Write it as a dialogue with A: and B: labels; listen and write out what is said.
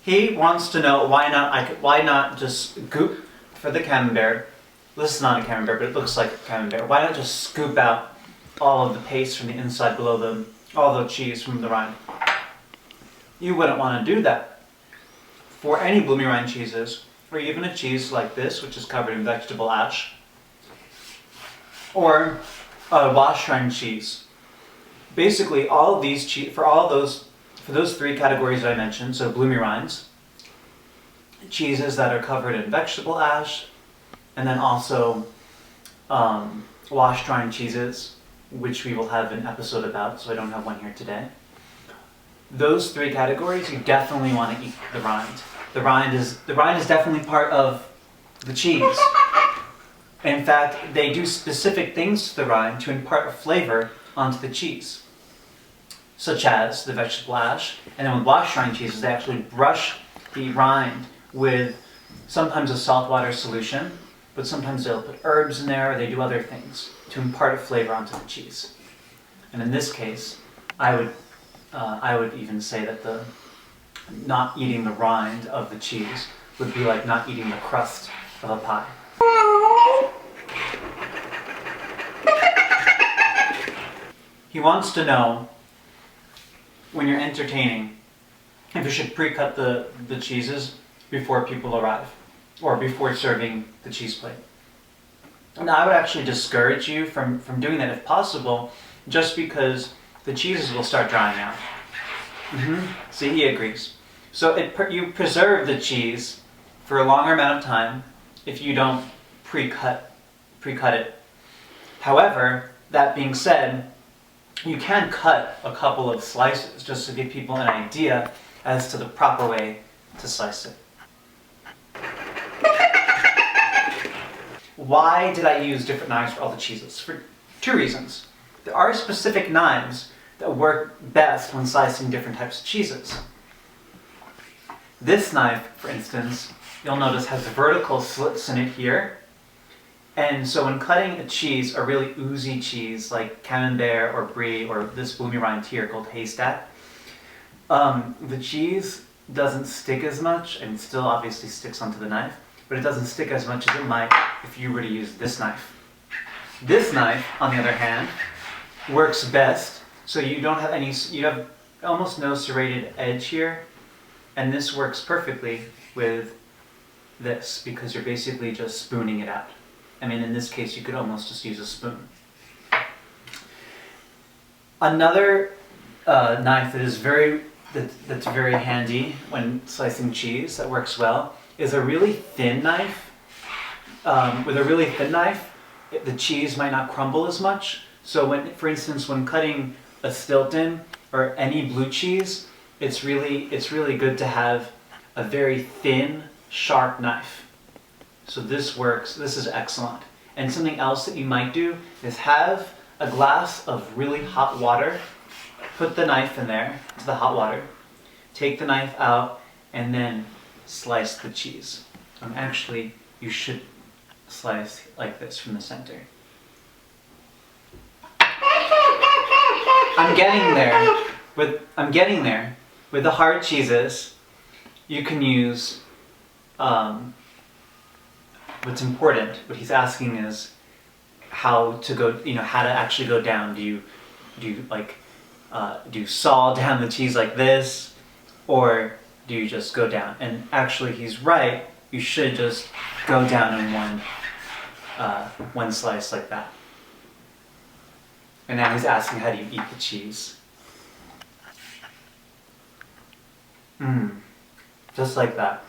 A: He wants to know why not just goop for the camembert. This is not a camembert, but it looks like a camembert. Why not just scoop out all of the paste from the inside below all the cheese from the rind? You wouldn't want to do that for any bloomy rind cheeses, or even a cheese like this, which is covered in vegetable ash, or a wash rind cheese. Basically, all of these for those three categories that I mentioned, so bloomy rinds, cheeses that are covered in vegetable ash, and then also wash rind cheeses, which we will have an episode about, so I don't have one here today. Those three categories, you definitely want to eat the rind. The rind is definitely part of the cheese. In fact, they do specific things to the rind to impart a flavor onto the cheese, such as the vegetable ash. And then with wash rind cheeses, they actually brush the rind with sometimes a saltwater solution, but sometimes they'll put herbs in there, or they do other things to impart a flavor onto the cheese. And in this case, I would even say that not eating the rind of the cheese would be like not eating the crust of a pie. He wants to know, when you're entertaining, if you should pre-cut the cheeses before people arrive, or before serving the cheese plate. Now, I would actually discourage you from doing that if possible, just because the cheeses will start drying out. See, he agrees. So you preserve the cheese for a longer amount of time if you don't pre-cut it. However, that being said, you can cut a couple of slices just to give people an idea as to the proper way to slice it. Why did I use different knives for all the cheeses? For two reasons. There are specific knives that work best when slicing different types of cheeses. This knife, for instance, you'll notice has vertical slits in it here. And so when cutting a cheese, a really oozy cheese like camembert or brie or this bloomy rind here called haystack, the cheese doesn't stick as much, and still obviously sticks onto the knife, but it doesn't stick as much as it might if you were to use this knife. This knife, on the other hand, works best, so you have almost no serrated edge here, and this works perfectly with this because you're basically just spooning it out. I mean, in this case, you could almost just use a spoon. Another knife that's very handy when slicing cheese, that works well, is a really thin knife. With a really thin knife, the cheese might not crumble as much. So for instance, when cutting a Stilton or any blue cheese, it's really good to have a very thin, sharp knife. So this works. This is excellent. And something else that you might do is have a glass of really hot water. Put the knife in there to the hot water. Take the knife out and then slice the cheese. Actually, you should slice like this from the center. I'm getting there. With the hard cheeses, you can use what's important. What he's asking is how to actually go down. Do you saw down the cheese like this, or do you just go down? And actually, he's right. You should just go down in one slice like that. And now he's asking, how do you eat the cheese? Just like that.